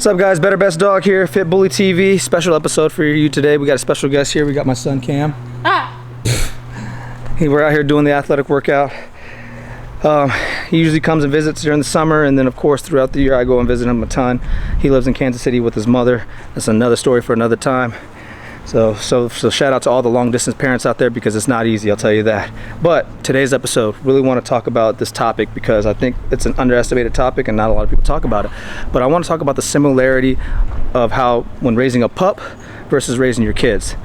What's up, guys? Better Best Dog here, Fit Bully TV. Special episode for you today. We got a special guest here. We got my son Cam. We're out here doing the athletic workout. He usually comes and visits during the summer, and then of course throughout the year I go and visit him a ton. He lives in Kansas City with his mother. That's another story for another time. So shout out to all the long distance parents out there, because it's not easy, I'll tell you that. But today's episode, really want to talk about this topic because I think it's an underestimated topic and not a lot of people talk about it. But I want to talk about the similarity of how when raising a pup versus raising your kids.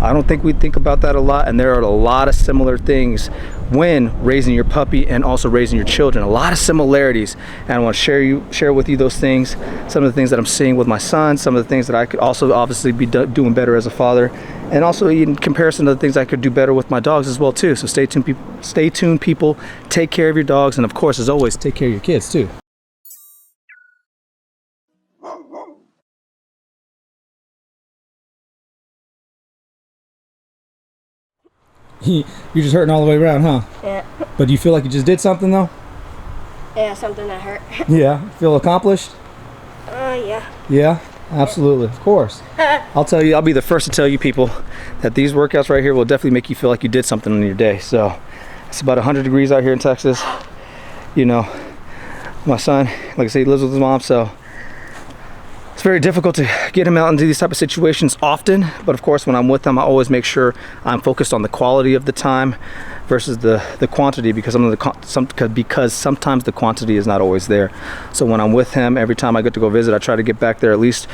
I don't think we think about that a lot, and there are a lot of similar things when raising your puppy and also raising your children. A lot of similarities, and I want to share with you those things, some of the things that I'm seeing with my son, some of the things that I could also obviously be doing better as a father, and also in comparison to the things I could do better with my dogs as well too. So stay tuned people, take care of your dogs, and of course, as always, take care of your kids too. You're just hurting all the way around, huh? Yeah. But do you feel like you just did something though? Yeah, something that hurt. Yeah. Feel accomplished? Yeah. Yeah, absolutely. Of course. I'll be the first to tell you people that these workouts right here will definitely make you feel like you did something in your day. So it's about 100 degrees out here in Texas. You know, my son, like I say, he lives with his mom, so it's very difficult to get him out into these type of situations often, but of course when I'm with him I always make sure I'm focused on the quality of the time versus the quantity, because sometimes the quantity is not always there. So when I'm with him, every time I get to go visit, I try to get back there at least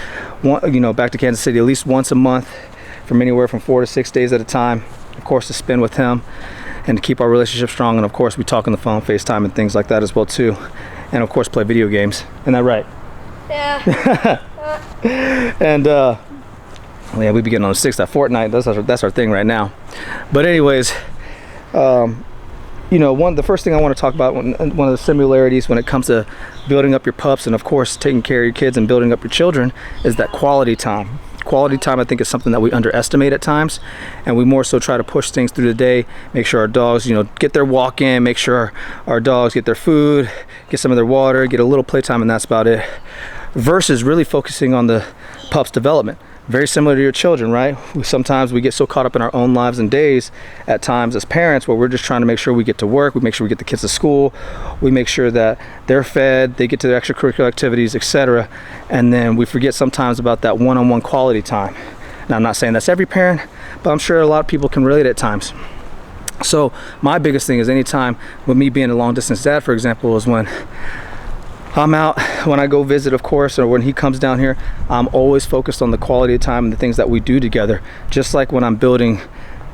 back to Kansas City at least once a month, from anywhere from 4 to 6 days at a time, of course, to spend with him and to keep our relationship strong. And of course we talk on the phone, FaceTime, and things like that as well too, and of course play video games. Isn't that right? Yeah. And yeah, we be getting on the 6th at Fortnite. That's our thing right now. But anyways, the first thing I want to talk about, one of the similarities when it comes to building up your pups and of course taking care of your kids and building up your children, is that quality time. Quality time, I think, is something that we underestimate at times, and we more so try to push things through the day, make sure our dogs get their walk in, make sure our dogs get their food, get some of their water, get a little playtime, and that's about it, versus really focusing on the pup's development. Very similar to your children, right? Sometimes we get so caught up in our own lives and days at times as parents, where we're just trying to make sure we get to work, we make sure we get the kids to school, we make sure that they're fed, they get to their extracurricular activities, etc. And then we forget sometimes about that one-on-one quality time. Now, I'm not saying that's every parent, but I'm sure a lot of people can relate at times. So my biggest thing is, anytime with me being a long distance dad, for example, is when I'm out, when I go visit, of course, or when he comes down here, I'm always focused on the quality of time and the things that we do together. Just like when I'm building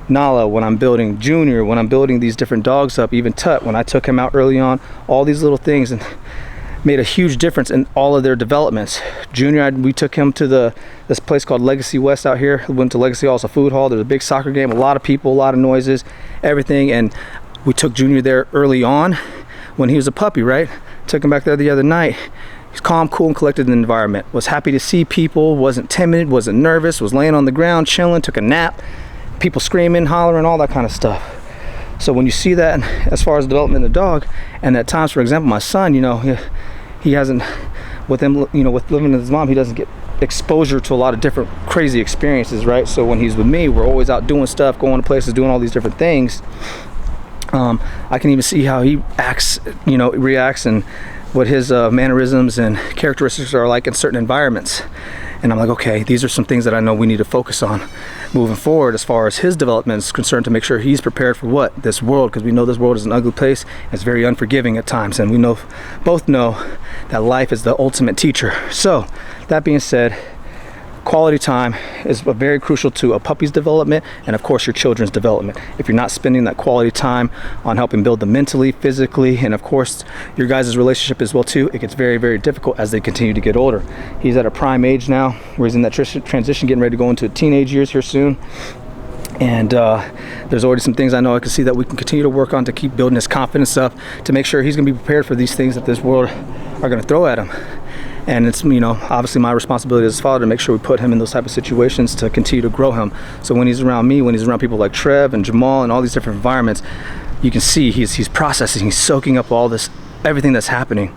Nala, when I'm building Junior, when I'm building these different dogs up, even Tut, when I took him out early on, all these little things and made a huge difference in all of their developments. Junior, we took him to this place called Legacy West out here. We went to Legacy Hall, it's a food hall. There's a big soccer game, a lot of people, a lot of noises, everything. And we took Junior there early on when he was a puppy, right? Took him back there the other night. He's calm, cool, and collected in the environment. Was happy to see people, wasn't timid, wasn't nervous, was laying on the ground, chilling, took a nap. People screaming, hollering, all that kind of stuff. So when you see that as far as development of the dog, and at times, for example, my son, he hasn't, with him, with living with his mom, he doesn't get exposure to a lot of different crazy experiences, right? So when he's with me, we're always out doing stuff, going to places, doing all these different things. I can even see how he acts, reacts, and what his mannerisms and characteristics are like in certain environments. And I'm like, okay, these are some things that I know we need to focus on moving forward as far as his development is concerned, to make sure he's prepared for this world, because we know this world is an ugly place. It's very unforgiving at times, and we both know that life is the ultimate teacher. So that being said, quality time is very crucial to a puppy's development, and of course your children's development. If you're not spending that quality time on helping build them mentally, physically, and of course your guys' relationship as well too, it gets very, very difficult as they continue to get older. He's at a prime age now where he's in that transition, getting ready to go into teenage years here soon. And there's already some things I know I can see that we can continue to work on to keep building his confidence up, to make sure he's going to be prepared for these things that this world are going to throw at him. And it's, obviously my responsibility as a father to make sure we put him in those type of situations to continue to grow him. So when he's around me, when he's around people like Trev and Jamal and all these different environments, you can see he's processing, he's soaking up all this, everything that's happening.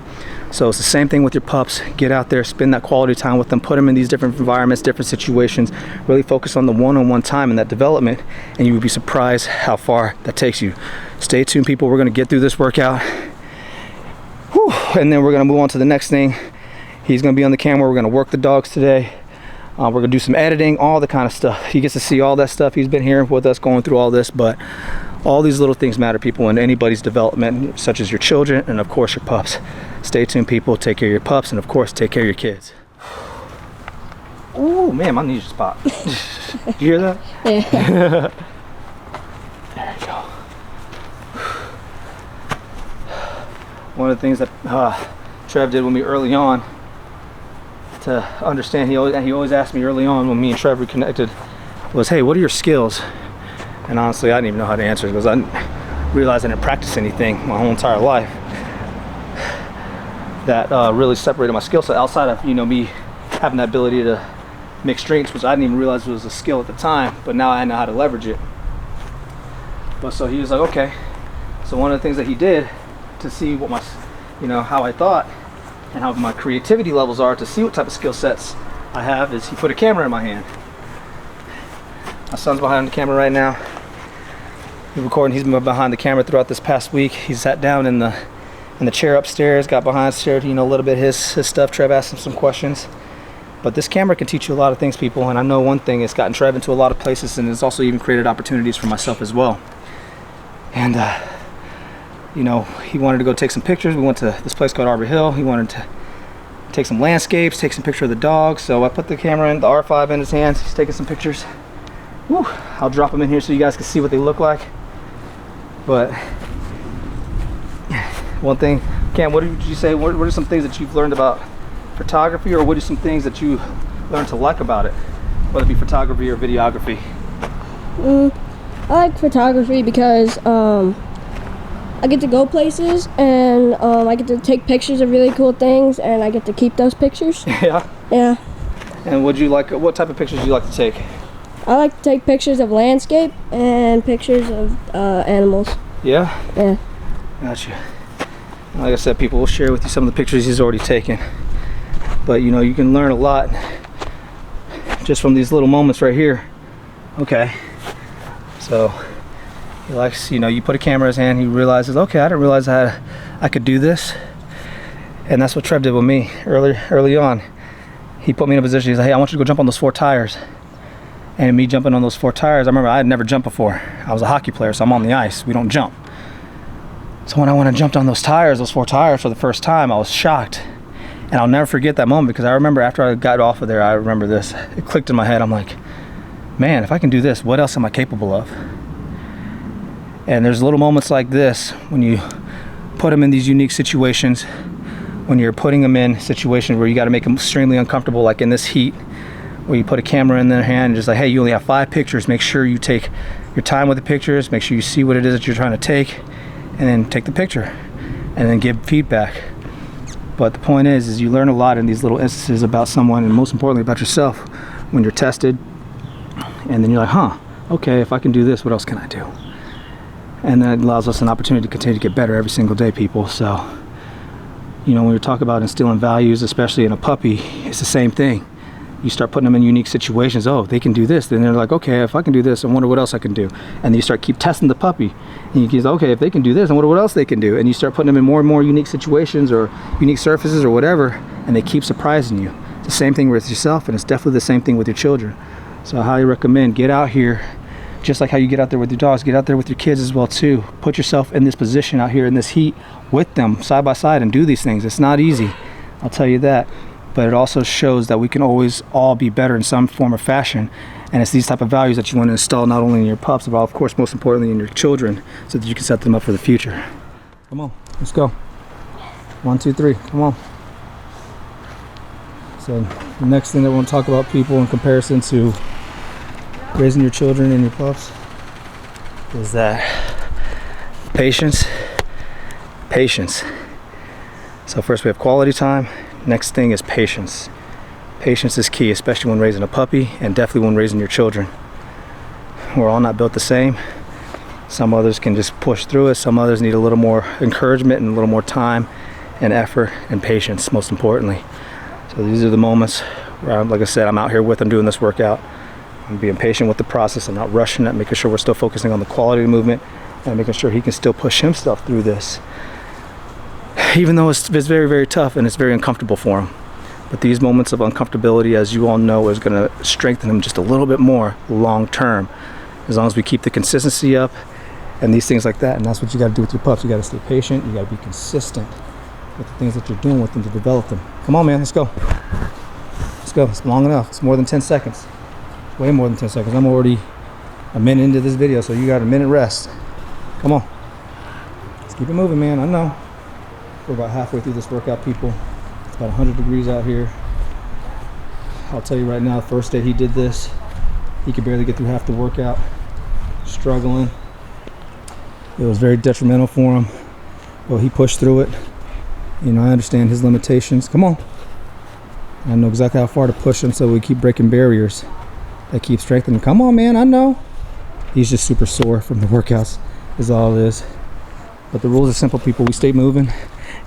So it's the same thing with your pups. Get out there, spend that quality time with them, put them in these different environments, different situations, really focus on the one-on-one time and that development, and you would be surprised how far that takes you. Stay tuned, people. We're gonna get through this workout. Whew. And then we're gonna move on to the next thing. He's gonna be on the camera. We're gonna work the dogs today. We're gonna do some editing, all the kind of stuff. He gets to see all that stuff. He's been here with us going through all this, but all these little things matter, people, in anybody's development, such as your children and of course your pups. Stay tuned, people. Take care of your pups and of course take care of your kids. Oh man, my knees just popped. Did you hear that? Yeah. There you go. One of the things that Trev did with me early on to understand, he always asked me early on when me and Trev reconnected was, hey, what are your skills? And honestly, I didn't even know how to answer it because I didn't realize I didn't practice anything my whole entire life that really separated my skill set outside of, you know, me having that ability to mix drinks, which I didn't even realize was a skill at the time, but now I know how to leverage it. But so he was like, okay. So one of the things that he did to see what my, you know, how I thought and how my creativity levels are, to see what type of skill sets I have, is he put a camera in my hand. My son's behind the camera right now. He's recording. He's been behind the camera throughout this past week. He sat down in the chair upstairs, got behind, shared, you know, a little bit his stuff. Trev asked him some questions. But this camera can teach you a lot of things, people. And I know one thing, it's gotten Trev into a lot of places, and it's also even created opportunities for myself as well. And you know, he wanted to go take some pictures. We went to this place called Arbor Hill. He wanted to take some landscapes, take some picture of the dog. So I put the camera in, the R5 in his hands. He's taking some pictures. Whew. I'll drop them in here so you guys can see what they look like. But one thing, Cam, what did you say? What are some things that you've learned about photography, or what are some things that you learned to like about it, whether it be photography or videography? I like photography because I get to go places, and I get to take pictures of really cool things, and I get to keep those pictures. Yeah. Yeah. And would you like? What type of pictures do you like to take? I like to take pictures of landscape and pictures of animals. Yeah. Yeah. Gotcha. Like I said, people will share with you some of the pictures he's already taken. But you know, you can learn a lot just from these little moments right here. Okay. So he likes, you know, you put a camera in his hand, he realizes, okay, I didn't realize I could do this. And that's what Trev did with me early on. He put me in a position, he's like, hey, I want you to go jump on those 4 tires. And me jumping on those 4 tires, I remember I had never jumped before. I was a hockey player, so I'm on the ice, we don't jump. So when I jumped on those 4 tires for the first time, I was shocked. And I'll never forget that moment, because I remember after I got off of there, I remember this. It clicked in my head. I'm like, man, if I can do this, what else am I capable of? And there's little moments like this when you put them in these unique situations, when you're putting them in situations where you got to make them extremely uncomfortable, like in this heat, where you put a camera in their hand and just like, hey, you only have 5 pictures. Make sure you take your time with the pictures. Make sure you see what it is that you're trying to take, and then take the picture and then give feedback. But the point is you learn a lot in these little instances about someone, and most importantly about yourself, when you're tested. And then you're like, huh, okay, if I can do this, what else can I do? And that allows us an opportunity to continue to get better every single day, people. So, you know, when we talk about instilling values, especially in a puppy, it's the same thing. You start putting them in unique situations. Oh, they can do this. Then they're like, okay, if I can do this, I wonder what else I can do. And then you start keep testing the puppy. And you go, okay, if they can do this, I wonder what else they can do. And you start putting them in more and more unique situations or unique surfaces or whatever, and they keep surprising you. It's the same thing with yourself, and it's definitely the same thing with your children. So I highly recommend, get out here, just like how you get out there with your dogs, get out there with your kids as well too. Put yourself in this position out here in this heat with them side by side and do these things. It's not easy, I'll tell you that. But it also shows that we can always all be better in some form or fashion. And it's these type of values that you want to install not only in your pups, but of course, most importantly, in your children, so that you can set them up for the future. Come on, let's go. 1, 2, 3, come on. So the next thing that we want to talk about, people, in comparison to raising your children and your pups, is that patience. So first we have quality time. Next thing is patience. Patience is key, especially when raising a puppy, and definitely when raising your children. We're all not built the same. Some others can just push through it. Some others need a little more encouragement and a little more time and effort and patience, most importantly. So these are the moments where, like I said, I'm out here with him doing this workout. I'm being patient with the process. I'm not rushing it, making sure we're still focusing on the quality of the movement and making sure he can still push himself through this. Even though it's very, very tough and it's very uncomfortable for him. But these moments of uncomfortability, as you all know, is going to strengthen him just a little bit more long term. As long as we keep the consistency up and these things like that. And that's what you got to do with your pups. You got to stay patient. You got to be consistent with the things that you're doing with them to develop them. Come on, man, let's go. Let's go. It's long enough. It's more than 10 seconds. Way more than 10 seconds. I'm already a minute into this video, so you got a minute rest. Come on. Let's keep it moving, man. I know. We're about halfway through this workout, people. It's about 100 degrees out here. I'll tell you right now, the first day he did this, he could barely get through half the workout. Struggling. It was very detrimental for him. Well, he pushed through it. You know, I understand his limitations. Come on. I know exactly how far to push him, so we keep breaking barriers that keep strengthening. Come on, man, I know. He's just super sore from the workouts is all it is. But the rules are simple, people. We stay moving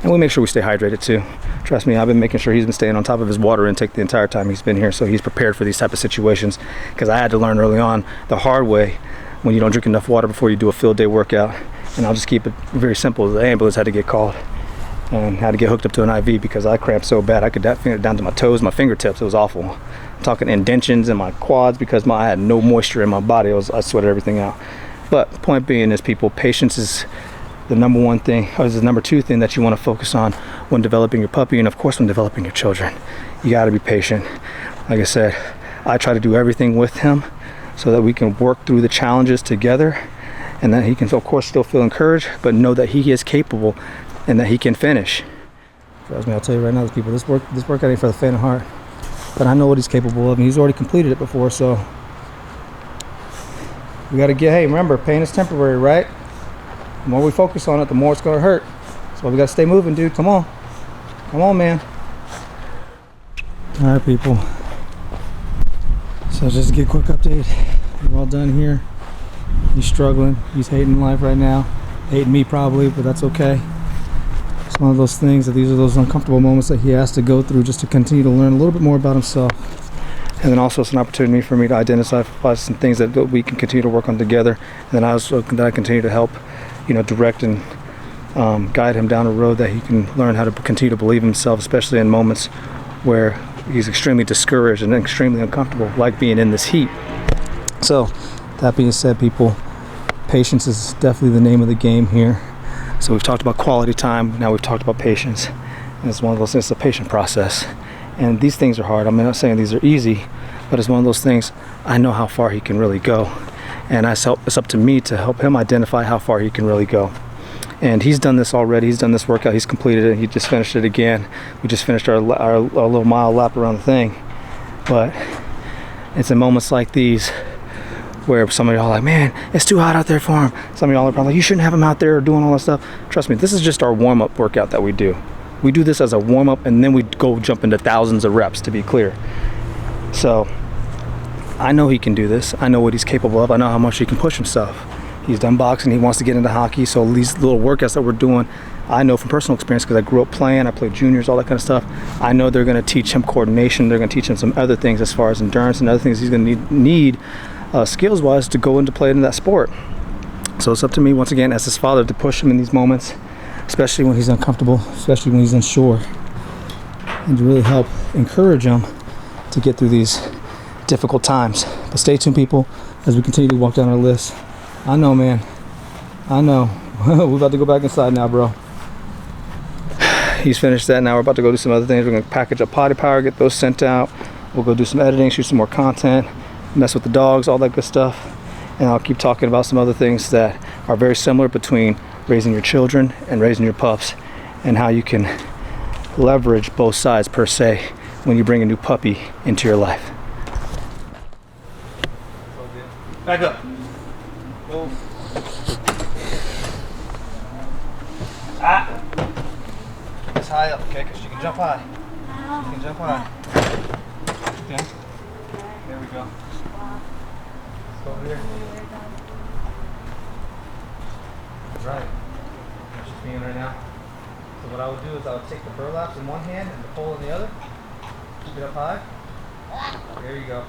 and we make sure we stay hydrated too. Trust me, I've been making sure he's been staying on top of his water intake the entire time he's been here, so he's prepared for these type of situations, because I had to learn early on the hard way when you don't drink enough water before you do a field day workout. And I'll just keep it very simple. The ambulance had to get called and had to get hooked up to an IV because I cramped so bad I could feel it down to my toes, my fingertips. It was awful. I'm talking indentions in my quads because I had no moisture in my body. I sweated everything out. But point being is, people, patience is the number one thing, or is the number two thing that you want to focus on when developing your puppy, and of course when developing your children. You got to be patient. Like I said, I try to do everything with him so that we can work through the challenges together, and that he can of course still feel encouraged, but know that he is capable and that he can finish. Trust me, I'll tell you right now, people, this workout ain't for the faint of heart. But I know what he's capable of, and he's already completed it before, so we gotta hey, remember, pain is temporary, right? The more we focus on it, the more it's gonna hurt. So we gotta stay moving, dude. Come on. Come on, man. All right, people. So just to get a quick update, we're all done here. He's struggling. He's hating life right now. Hating me probably, but that's okay. It's one of those things that these are those uncomfortable moments that he has to go through just to continue to learn a little bit more about himself. And then also it's an opportunity for me to identify some things that we can continue to work on together. And then I continue to help, you know, direct and guide him down a road that he can learn how to continue to believe in himself, especially in moments where he's extremely discouraged and extremely uncomfortable, like being in this heat. So that being said, people, patience is definitely the name of the game here. So we've talked about quality time, now we've talked about patience. And it's one of those things, it's a patient process. And these things are hard. I'm not saying these are easy, but it's one of those things, I know how far he can really go. And it's up to me to help him identify how far he can really go. And he's done this already. He's done this workout. He's completed it. He just finished it again. We just finished our little mile lap around the thing. But it's in moments like these where some of y'all are like, man, it's too hot out there for him. Some of y'all are probably like, you shouldn't have him out there doing all that stuff. Trust me, this is just our warm-up workout that we do. We do this as a warm-up, and then we go jump into thousands of reps, to be clear. So I know he can do this. I know what he's capable of. I know how much he can push himself. He's done boxing. He wants to get into hockey. So these little workouts that we're doing, I know from personal experience, because I grew up playing. I played juniors, all that kind of stuff. I know they're going to teach him coordination. They're going to teach him some other things as far as endurance and other things he's going to need skills-wise to go into play in that sport. So it's up to me, once again, as his father, to push him in these moments, especially when he's uncomfortable, especially when he's unsure, and to really help encourage him to get through these difficult times. But stay tuned, people, as we continue to walk down our list. I know, man. I know. We're about to go back inside now, bro. He's finished that. Now we're about to go do some other things. We're going to package up potty power, get those sent out. We'll go do some editing, shoot some more content, mess with the dogs, all that good stuff. And I'll keep talking about some other things that are very similar between raising your children and raising your pups, and how you can leverage both sides, per se, when you bring a new puppy into your life. Back up. Go. It's high up, okay? Because you can jump high. You can jump high. Okay. There we go. Over here. That's right. She's peeing right now. So what I would do is I would take the burlaps in one hand and the pole in the other. Keep it up high. There you go.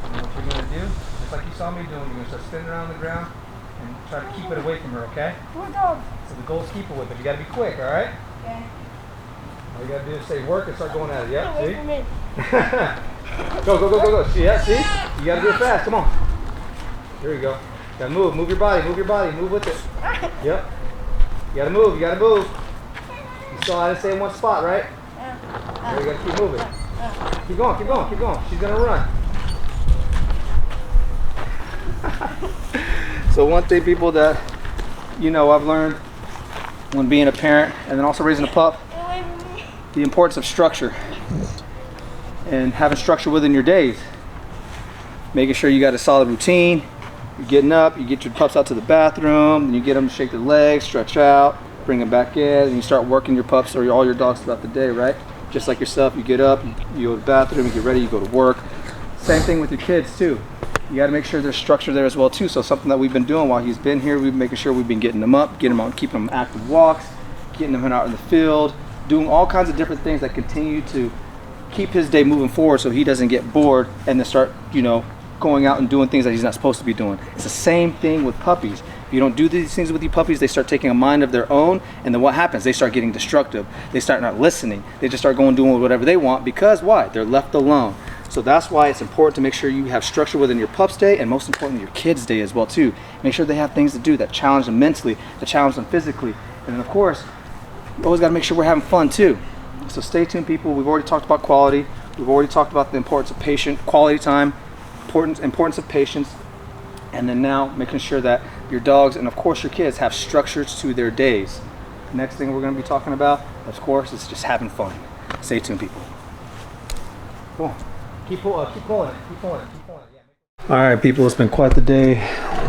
And what you're going to do, just like you saw me doing, you're going to start spinning around the ground and try to keep it away from her, okay? So the goal is keep it away, but you got to be quick, all right? Okay. All you got to do is say work and start going at it. Yep, Away see? from it. Go. See, yeah, see? You got to do it fast. Come on. There you go. You got to move. Move your body. Move with it. Yep. You got to move. You saw I didn't stay in one spot, right? Now you got to keep moving. Keep going. She's going to run. So one thing, people, that I've learned when being a parent and then also raising a pup, the importance of structure and having structure within your days. Making sure you got a solid routine. You're getting up, you get your pups out to the bathroom, then you get them to shake their legs, stretch out, bring them back in, and you start working your pups or all your dogs throughout the day, right? Just like yourself, you get up, you go to the bathroom, you get ready, you go to work. Same thing with your kids too. You got to make sure there's structure there as well too. So something that we've been doing while he's been here, we've been making sure we've been getting them up, getting them out, keeping them active walks, getting them out in the field, doing all kinds of different things that continue to keep his day moving forward so he doesn't get bored and then start, going out and doing things that he's not supposed to be doing. It's the same thing with puppies. If you don't do these things with your puppies, they start taking a mind of their own, and then what happens? They start getting destructive. They start not listening. They just start going doing whatever they want because why? They're left alone. So that's why it's important to make sure you have structure within your pup's day, and most importantly your kids' day as well too. Make sure they have things to do that challenge them mentally, that challenge them physically, and then of course you always got to make sure we're having fun too. So stay tuned, people. We've already talked about quality. We've already talked about the importance of quality time, importance of patience, and then now making sure that your dogs and of course your kids have structures to their days. Next thing we're going to be talking about, of course, is just having fun. Stay tuned, people. Cool. Keep pulling it. Yeah. All right, people, it's been quite the day.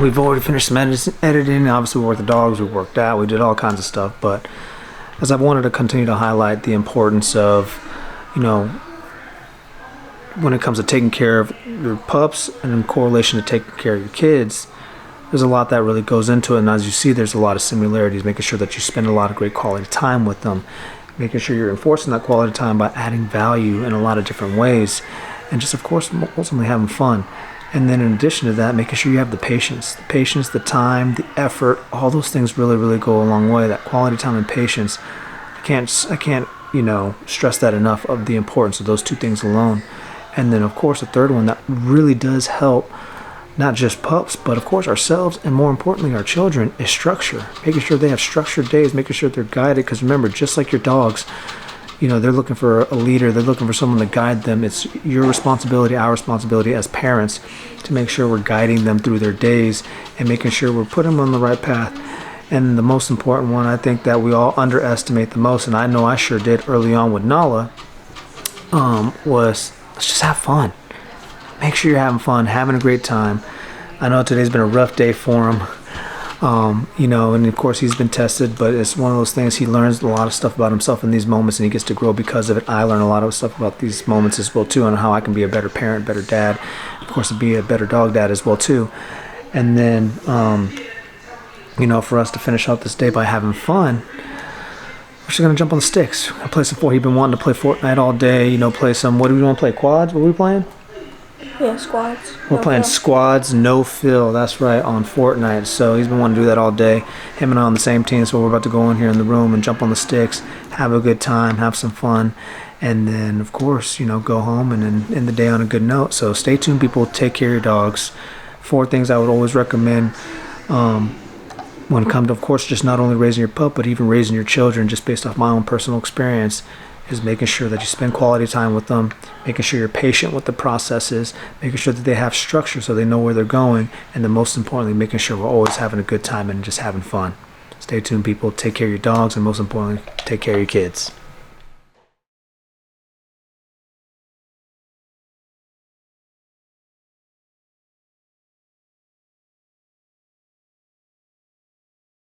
We've already finished some editing. Obviously, we worked the dogs, we worked out, we did all kinds of stuff. But as I've wanted to continue to highlight the importance of, when it comes to taking care of your pups and in correlation to taking care of your kids, there's a lot that really goes into it. And as you see, there's a lot of similarities, making sure that you spend a lot of great quality time with them, making sure you're enforcing that quality time by adding value in a lot of different ways, and just, of course, ultimately having fun. And then in addition to that, making sure you have the patience, the time, the effort, all those things really, really go a long way. That quality time and patience, I can't, stress that enough, of the importance of those two things alone. And then, of course, the third one that really does help not just pups, but of course ourselves, and more importantly our children, is structure. Making sure they have structured days, making sure they're guided, because remember, just like your dogs, they're looking for a leader, they're looking for someone to guide them. It's your responsibility, our responsibility as parents, to make sure we're guiding them through their days and making sure we're putting them on the right path. And the most important one, I think, that we all underestimate the most, and I know I sure did early on with Nala, was let's just have fun. Make sure you're having fun, having a great time. I know today's been a rough day for him, and of course he's been tested, but it's one of those things, he learns a lot of stuff about himself in these moments and he gets to grow because of it. I learn a lot of stuff about these moments as well too, and how I can be a better parent, better dad, of course to be a better dog dad as well too. And then, for us to finish out this day by having fun, we're just going to jump on the sticks. I play some Fortnite. He's been wanting to play Fortnite all day, play some, what do we want to play, quads? What are we playing? Yeah, squads. We're playing squads, no fill, that's right, on Fortnite. So he's been wanting to do that all day. Him and I on the same team, so we're about to go in here in the room and jump on the sticks, have a good time, have some fun, and then, of course, go home and then end the day on a good note. So stay tuned, people. Take care of your dogs. 4 things I would always recommend when it comes to, of course, just not only raising your pup, but even raising your children, just based off my own personal experience, is making sure that you spend quality time with them, making sure you're patient with the processes, making sure that they have structure so they know where they're going, and then most importantly, making sure we're always having a good time and just having fun. Stay tuned, people. Take care of your dogs, and most importantly, take care of your kids.